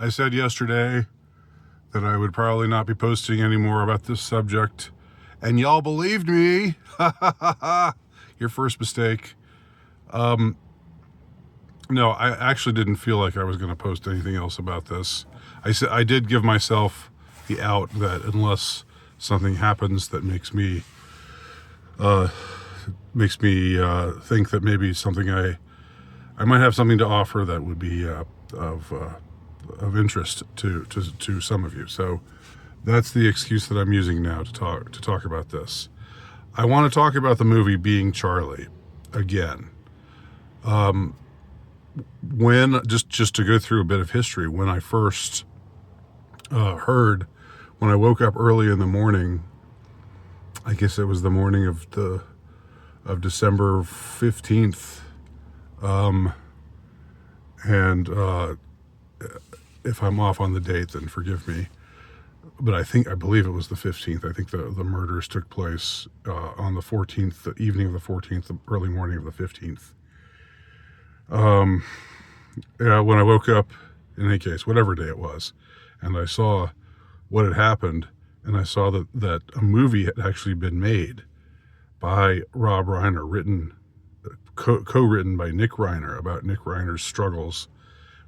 I said yesterday that I would probably not be posting anymore about this subject, and y'all believed me. Your first mistake. No, I actually didn't feel like I was going to post anything else about this. I did give myself the out that unless something happens that makes me think that maybe something I might have something to offer that would be of interest to some of you. So that's the excuse that I'm using now to talk about this. I want to talk about the movie Being Charlie again. When just to go through a bit of history, when I first heard, when I woke up early in the morning, I guess it was the morning of December 15th, and if I'm off on the date, then forgive me. But I believe it was the 15th. I think the murders took place on the 14th, the evening of the 14th, the early morning of the 15th. When I woke up, in any case, whatever day it was, and I saw what had happened, and I saw that a movie had actually been made by Rob Reiner, co-written by Nick Reiner, about Nick Reiner's struggles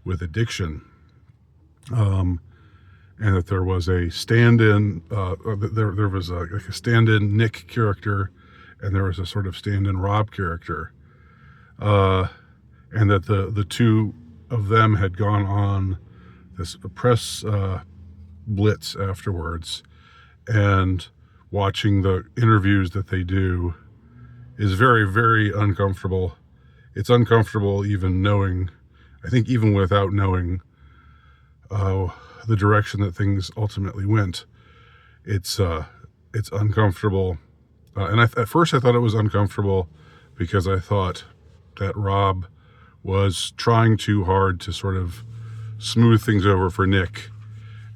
with addiction, and that there was a stand-in, there was like a stand-in Nick character, and there was a sort of stand-in Rob character, and that the two of them had gone on this press blitz afterwards, and watching the interviews that they do is very, very uncomfortable. It's uncomfortable even knowing, I think even without knowing the direction that things ultimately went. It's uncomfortable. And at first I thought it was uncomfortable because I thought that Rob was trying too hard to sort of smooth things over for Nick,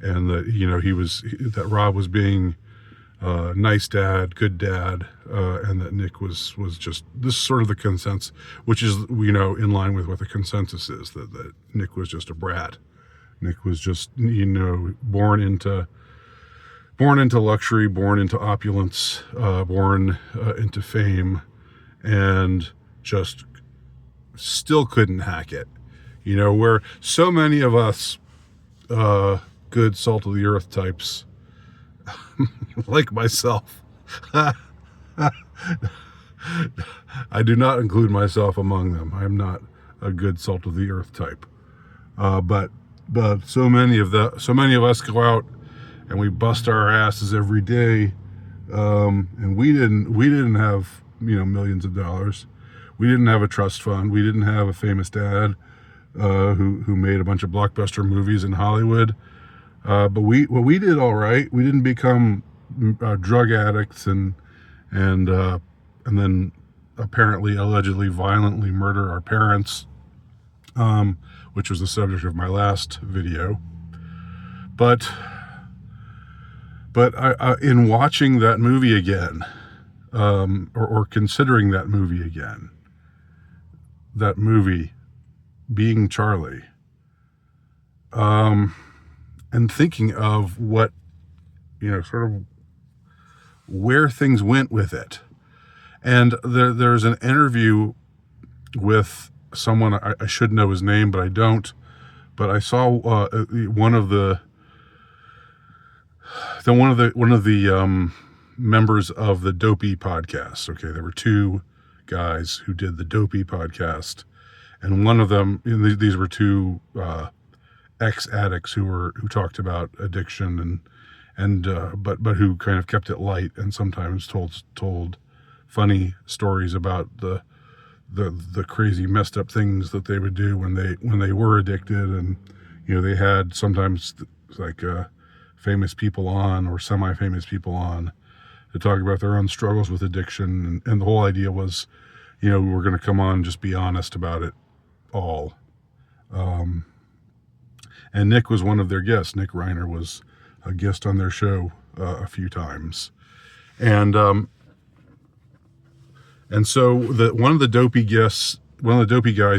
and that, that Rob was being nice dad, good dad, and that Nick was just, this is sort of the consensus, which is, in line with what the consensus is, that Nick was just a brat. Nick was just, born into luxury, born into opulence, born into fame, and just still couldn't hack it. Where so many of us good salt of the earth types, like myself, I do not include myself among them. I'm not a good salt of the earth type, but so many of us go out and we bust our asses every day, and we didn't have millions of dollars. We didn't have a trust fund. We didn't have a famous dad who made a bunch of blockbuster movies in Hollywood. But we did all right. We didn't become drug addicts and then apparently, allegedly, violently murder our parents, which was the subject of my last video. But in watching that movie again, or considering that movie again, that movie Being Charlie, and thinking of what, sort of where things went with it. And there's an interview with someone, I should know his name, but I don't. But I saw one of the members of the Dopey podcast. Okay, there were two guys who did the Dopey podcast, and one of them, these were two ex-addicts who talked about addiction but who kind of kept it light and sometimes told funny stories about the crazy messed up things that they would do when they were addicted. And they had sometimes like famous people on or semi-famous people on to talk about their own struggles with addiction, and the whole idea was, we're going to come on and just be honest about it all. And Nick was one of their guests. Nick Reiner was a guest on their show a few times, and so one of the Dopey guys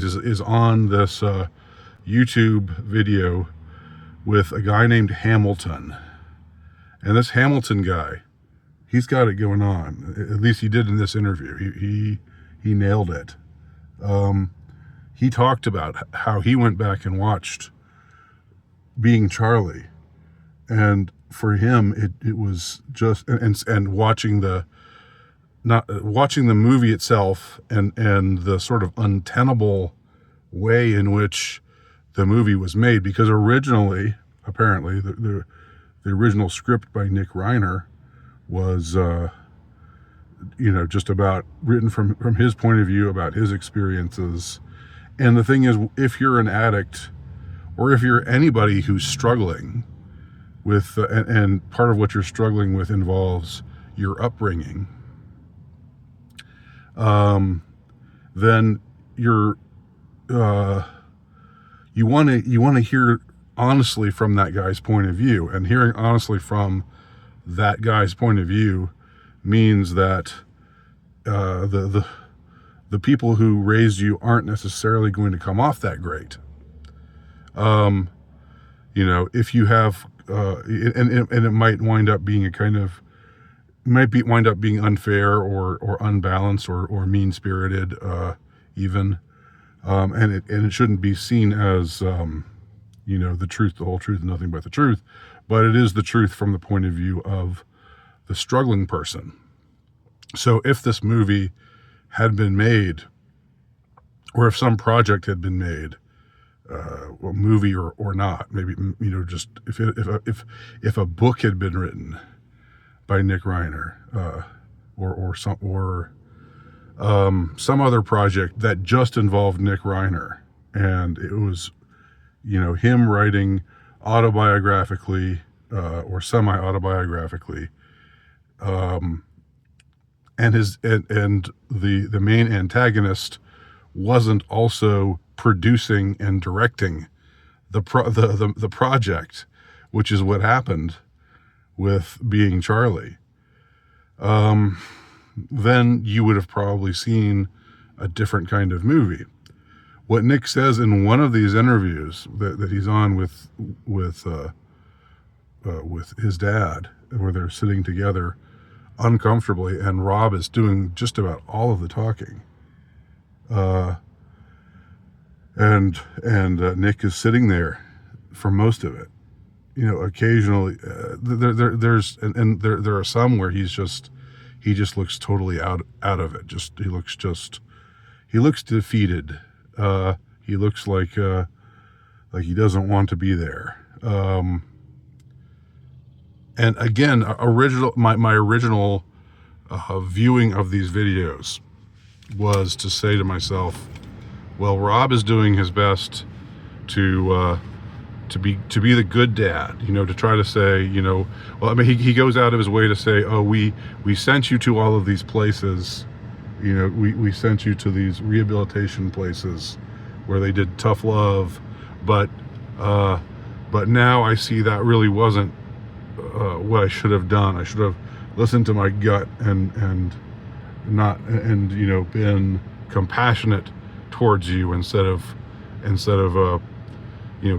is on this YouTube video with a guy named Hamilton. And this Hamilton guy, he's got it going on. At least he did in this interview. He nailed it. He talked about how he went back and watched Being Charlie, and for him it was just and watching the movie itself and the sort of untenable way in which the movie was made, because originally, apparently, the original script by Nick Reiner was just about written from his point of view, about his experiences. And the thing is, if you're an addict, or if you're anybody who's struggling with, and part of what you're struggling with involves your upbringing, then you want to hear honestly from that guy's point of view. And hearing honestly from that guy's point of view means that the people who raised you aren't necessarily going to come off that great. If you have, and it might wind up being wind up being unfair or unbalanced or mean-spirited, even. And it shouldn't be seen as, the truth, the whole truth, and nothing but the truth. But it is the truth from the point of view of the struggling person. So if this movie had been made, or if some project had been made, a movie or not, maybe, just if a book had been written by Nick Reiner, or some other project that just involved Nick Reiner, and it was, him writing autobiographically, or semi-autobiographically, and the main antagonist wasn't also producing and directing the project, which is what happened with Being Charlie, then you would have probably seen a different kind of movie. What Nick says in one of these interviews that he's on with his dad, where they're sitting together uncomfortably, and Rob is doing just about all of the talking, and Nick is sitting there for most of it. Occasionally, there are some where he just looks totally out of it. He looks defeated. He looks like he doesn't want to be there. And again, my original viewing of these videos was to say to myself, well, Rob is doing his best to be the good dad, to try to say, he goes out of his way to say, oh, we sent you to all of these places, we sent you to these rehabilitation places where they did tough love, but now I see that really wasn't what I should have done. I should have listened to my gut and been compassionate towards you instead of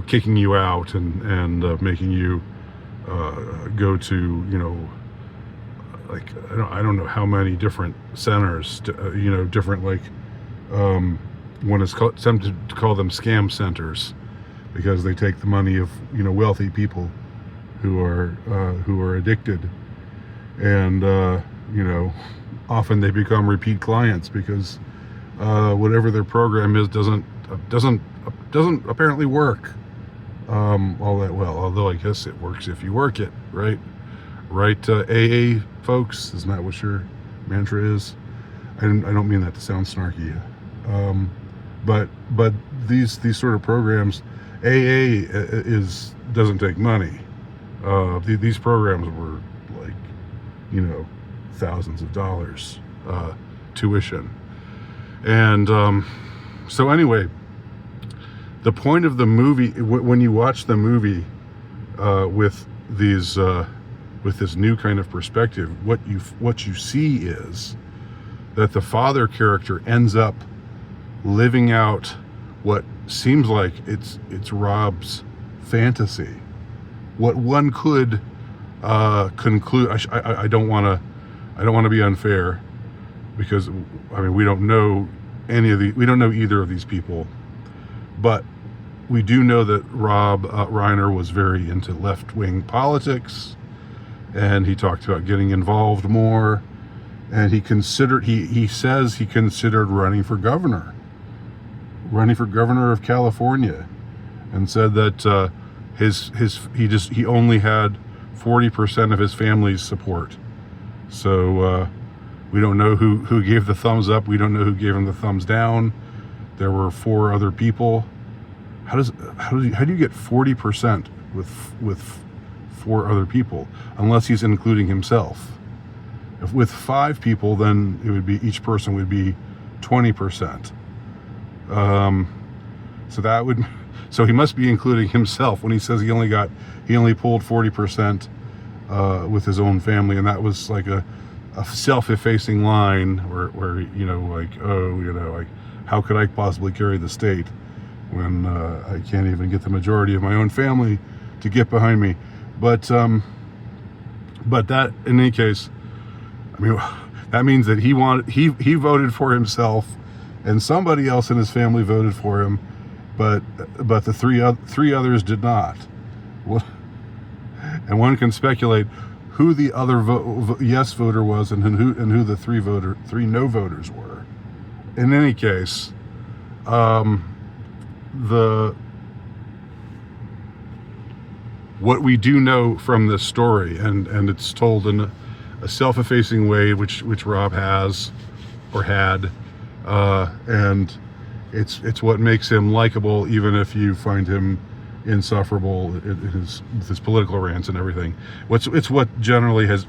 kicking you out and making you go to I don't know how many different centers, different one is tempted to call them scam centers, because they take the money of wealthy people who are addicted, and often they become repeat clients because whatever their program is doesn't apparently work all that well. Although I guess it works if you work it, right? AA folks, isn't that what your mantra is? I don't mean that to sound snarky, but these sort of programs, AA doesn't take money. These programs were thousands of dollars tuition, and so anyway, the point of the movie, when you watch the movie with this new kind of perspective, what you see is that the father character ends up living out what seems like it's Rob's fantasy, what one could conclude. I don't want to be unfair, because I mean we don't know either of these people, but we do know that Rob Reiner was very into left-wing politics, and he talked about getting involved more, and he says he considered running for governor of California, and said that he only had 40% of his family's support. So we don't know who gave the thumbs up. We don't know who gave him the thumbs down. There were 4 other people. How do you get 40% with 4 other people, unless he's including himself? If with 5 people, then it would be, each person would be 20%. So he must be including himself when he says he only pulled 40% with his own family, and that was like a self-effacing line where like how could I possibly carry the state when I can't even get the majority of my own family to get behind me. But that, in any case, I mean, that means that he voted for himself, and somebody else in his family voted for him, but the three others did not. And one can speculate who the other yes voter was, and who the 3 no voters were. In any case, what we do know from this story, and it's told in a self-effacing way, which Rob has or had, and it's what makes him likable, even if you find him insufferable with his political rants and everything. It's what generally has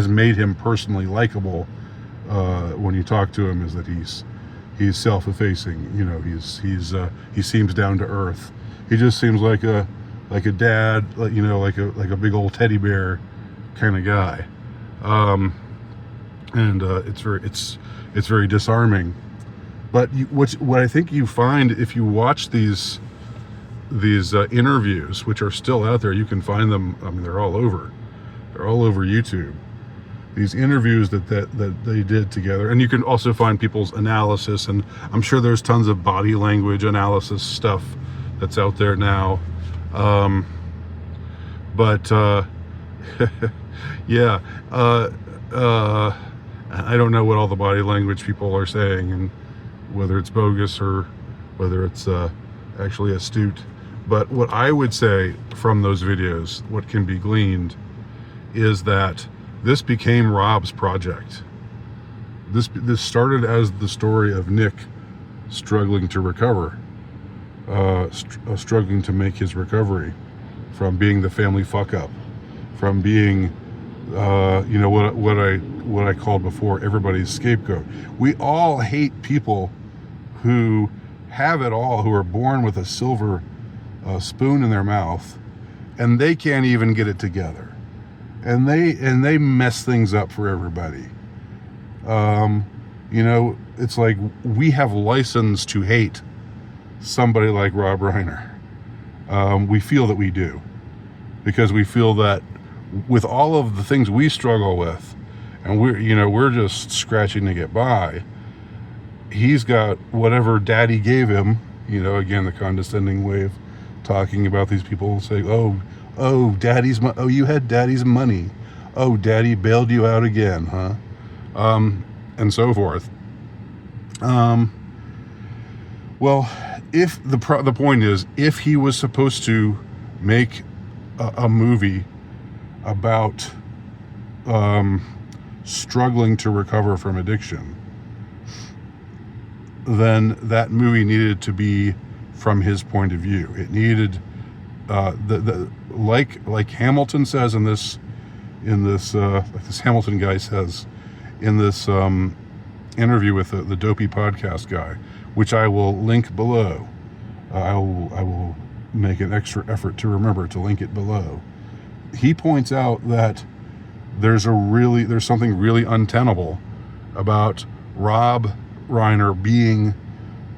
made him personally likable when you talk to him, is that he's self-effacing. He seems down to earth. He just seems like a dad, like a big old teddy bear kind of guy, and it's very disarming. But what I think you find if you watch these interviews, which are still out there, you can find them. I mean, they're all over YouTube. These interviews that they did together, and you can also find people's analysis, and I'm sure there's tons of body language analysis stuff that's out there now. Yeah, I don't know what all the body language people are saying, and whether it's bogus or whether it's actually astute. But what I would say from those videos, what can be gleaned, is that this became Rob's project. This started as the story of Nick struggling to recover, struggling to make his recovery from being the family fuck up, from being what I called before everybody's scapegoat. We all hate people who have it all, who are born with a silver spoon in their mouth, and they can't even get it together, and they mess things up for everybody. It's like we have license to hate somebody like Rob Reiner. We feel that we do, because we feel that with all of the things we struggle with, and we're just scratching to get by, he's got whatever daddy gave him. Again, the condescending way of talking about these people, saying, oh, you had daddy's money. Oh, daddy bailed you out again, huh? And so forth. Well, if the point is, if he was supposed to make a movie about struggling to recover from addiction, then that movie needed to be from his point of view. It needed like Hamilton says in this like this Hamilton guy says in this interview with the Dopey podcast guy, which I will link below. I will make an extra effort to remember to link it below. He points out that there's something really untenable about Rob Reiner being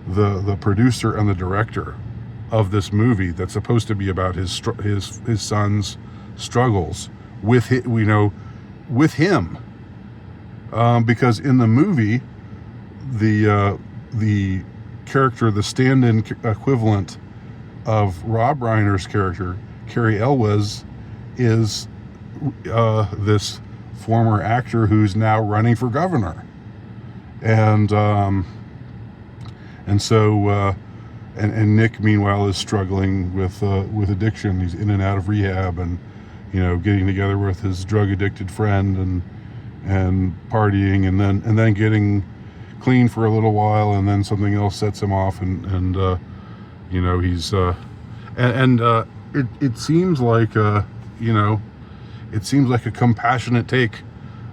the producer and the director of this movie that's supposed to be about his son's struggles with with him, because in the movie, the character, the stand-in equivalent of Rob Reiner's character, Carrie Elwes, is this former actor who's now running for governor, and so Nick, meanwhile, is struggling with addiction. He's in and out of rehab, and getting together with his drug addicted friend and partying, and then getting clean for a little while, and then something else sets him off, and he's it seems like it seems like a compassionate take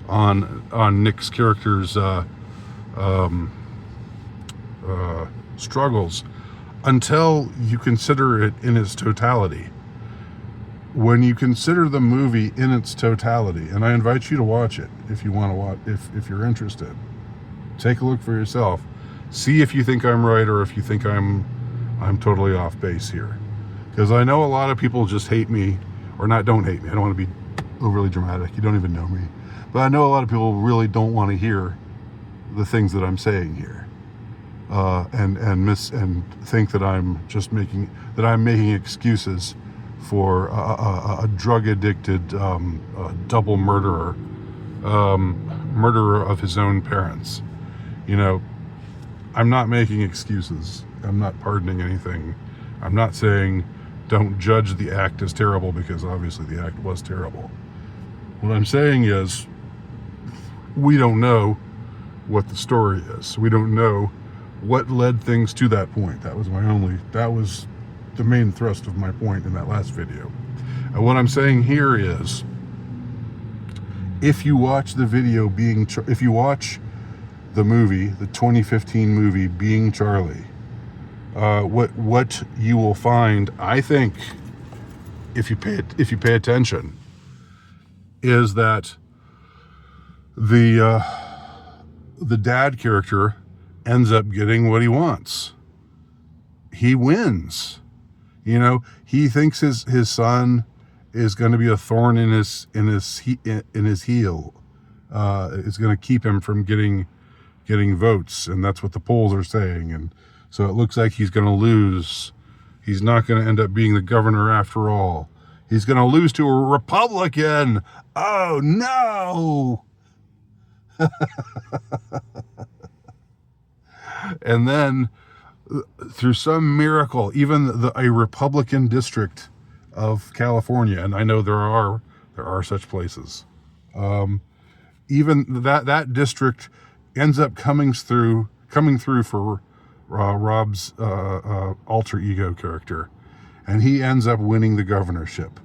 on Nick's character's struggles, until you consider it in its totality. When you consider the movie in its totality, and I invite you to watch it if you want to watch, if you're interested, take a look for yourself. See if you think I'm right, or if you think I'm totally off base here. Because I know a lot of people just hate me, or don't hate me. I don't want to be overly dramatic. You don't even know me. But I know a lot of people really don't want to hear the things that I'm saying here. And think that I'm just making excuses for a drug addicted double murderer of his own parents. I'm not making excuses. I'm not pardoning anything. I'm not saying don't judge the act as terrible, because obviously the act was terrible. What I'm saying is, we don't know what the story is. We don't know what led things to that point. That was the main thrust of my point in that last video. And what I'm saying here is, if you watch the movie, the 2015 movie Being Charlie, what you will find, I think, if you pay attention, is that the dad character ends up getting what he wants. He wins. He thinks his son is going to be a thorn in his heel. It's going to keep him from getting votes, and that's what the polls are saying. And so it looks like he's going to lose. He's not going to end up being the governor after all. He's going to lose to a Republican. Oh no! And then, through some miracle, even a Republican district of California, and I know there are such places, even that district ends up coming through for Rob's alter ego character, and he ends up winning the governorship.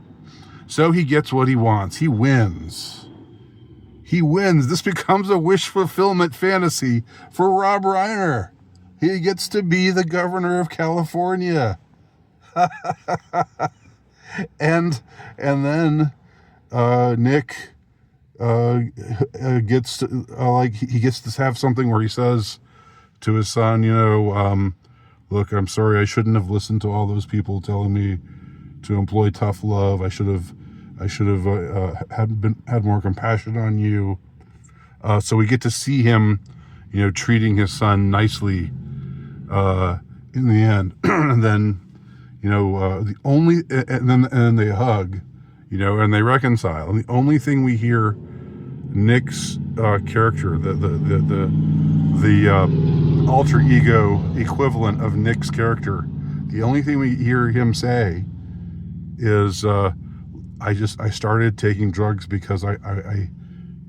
So he gets what he wants. He wins. This becomes a wish fulfillment fantasy for Rob Reiner. He gets to be the governor of California. and then Nick gets to he gets to have something where he says to his son, look, I'm sorry, I shouldn't have listened to all those people telling me to employ tough love. I should have had more compassion on you. So we get to see him, treating his son nicely in the end. And then, and then they hug, and they reconcile. And the only thing we hear Nick's character, the alter ego equivalent of Nick's character, the only thing we hear him say is, I started taking drugs because I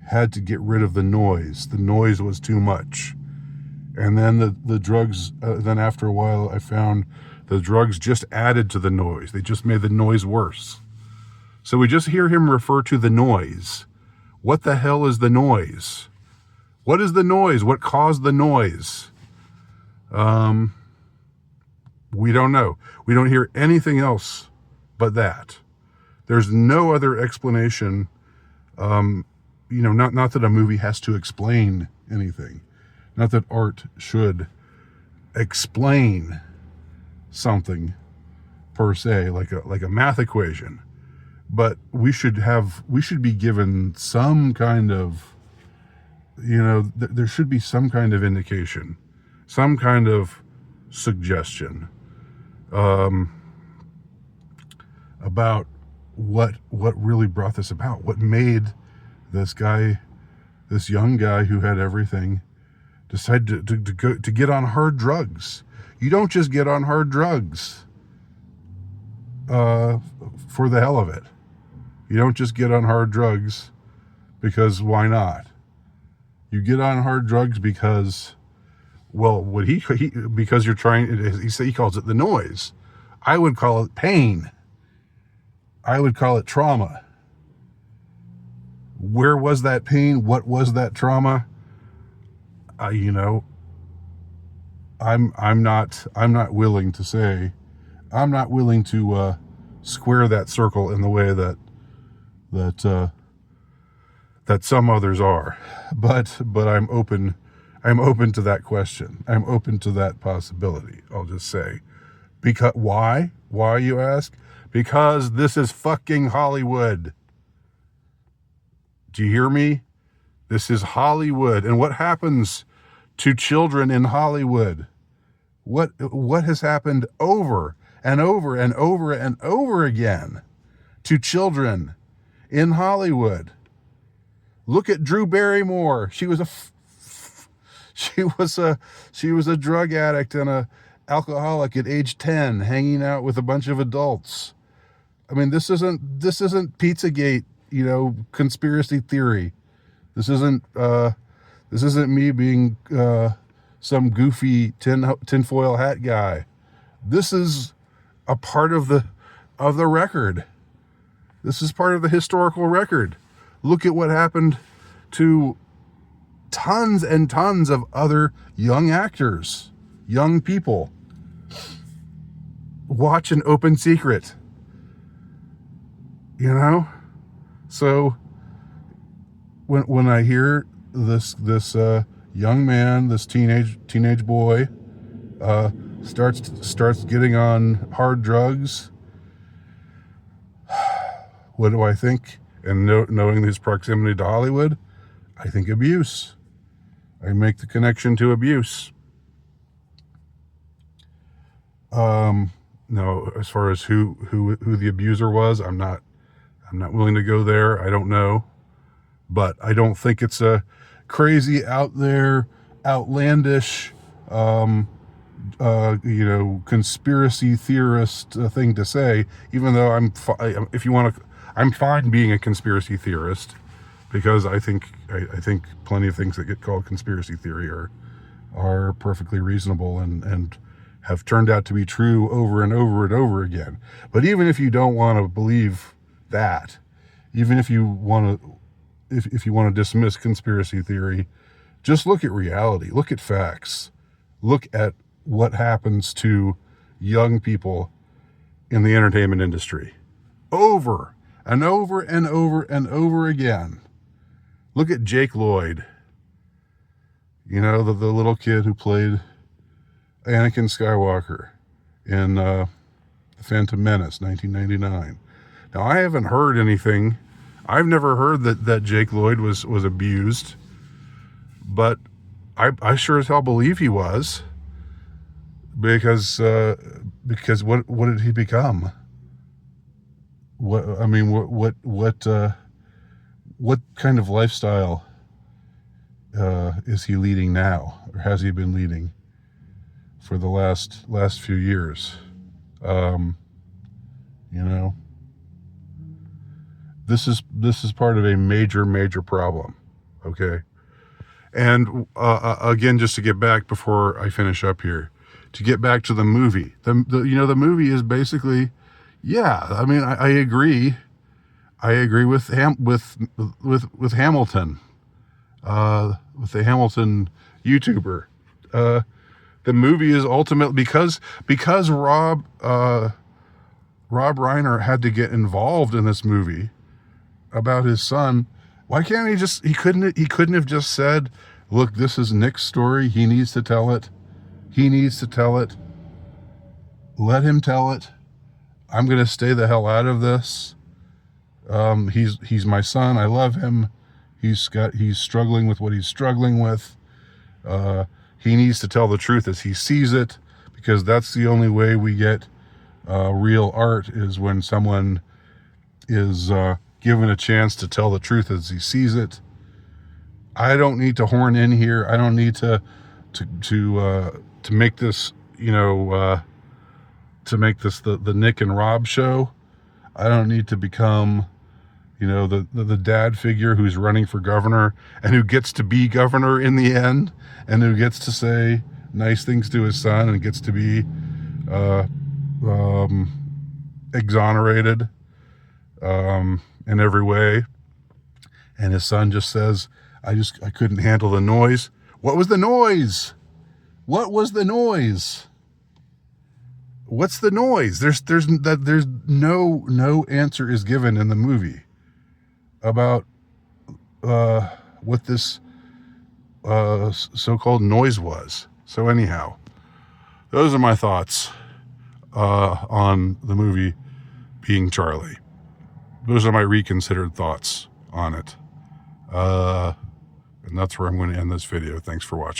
had to get rid of the noise. The noise was too much. And then the drugs, then after a while, I found the drugs just added to the noise. They just made the noise worse. So we just hear him refer to the noise. What the hell is the noise? What is the noise? What caused the noise? We don't know. We don't hear anything else but that. There's no other explanation. Not that a movie has to explain anything. Not that art should explain something. per se, like a math equation, but we should be given some kind of, there should be some kind of indication, some kind of suggestion about what really brought this about, what made this young guy who had everything, decide to get on hard drugs. You don't just get on hard drugs for the hell of it. You don't just get on hard drugs because why not? You get on hard drugs because, well, because you're trying. He calls it the noise. I would call it pain. I would call it trauma. Where was that pain? What was that trauma? I'm not willing to say. I'm not willing to square that circle in the way that some others are, but I'm open to that question. I'm open to that possibility. I'll just say, because why you ask? Because this is fucking Hollywood. Do you hear me? This is Hollywood. And what happens to children in Hollywood? What has happened over and over and over and over again to children in Hollywood? Look at Drew Barrymore. She was a drug addict and a alcoholic at age 10, hanging out with a bunch of adults. I mean, this isn't Pizzagate, conspiracy theory. This isn't me being some goofy tinfoil hat guy. This is a part of the record. This is part of the historical record. Look at what happened to tons and tons of other young actors, young people. Watch An Open Secret. So when I hear this young man, this teenage boy, starts getting on hard drugs, what do I think? And knowing his proximity to Hollywood, I think abuse. I make the connection to abuse. No, as far as who the abuser was, I'm not willing to go there. I don't know, but I don't think it's a crazy, out there, outlandish, conspiracy theorist thing to say. Even though I'm fine being a conspiracy theorist, because I think plenty of things that get called conspiracy theory are perfectly reasonable and have turned out to be true over and over and over again. But even if you don't want to believe that, even if you want to dismiss conspiracy theory, just look at reality, look at facts, look at what happens to young people in the entertainment industry over and over and over and over again. Look at Jake Lloyd, the little kid who played Anakin Skywalker in The Phantom Menace, 1999. Now, I haven't heard anything. I've never heard that Jake Lloyd was abused, but I sure as hell believe he was, because what did he become? What kind of lifestyle is he leading now, or has he been leading for the last few years? This is part of a major problem. Okay. And again, just to get back before I finish up here, to get back to the movie, the movie is basically, yeah. I mean, I agree. I agree with Hamilton, with the Hamilton YouTuber. The movie is ultimately because Rob Reiner had to get involved in this movie about his son. Why can't he couldn't have just said, look, this is Nick's story. He needs to tell it. Let him tell it. I'm going to stay the hell out of this. He's my son. I love him. He's struggling with what he's struggling with. He needs to tell the truth as he sees it, because that's the only way we get real art, is when someone is given a chance to tell the truth as he sees it. I don't need to horn in here. I don't need to make this, to make this the Nick and Rob show. I don't need to become, the dad figure who's running for governor and who gets to be governor in the end, and who gets to say nice things to his son and gets to be exonerated in every way. And his son just says, I couldn't handle the noise. What was the noise? What was the noise? What's the noise? There's no answer is given in the movie about what this so-called noise was. So anyhow, those are my thoughts on the movie Being Charlie. Those are my reconsidered thoughts on it. And that's where I'm going to end this video. Thanks for watching.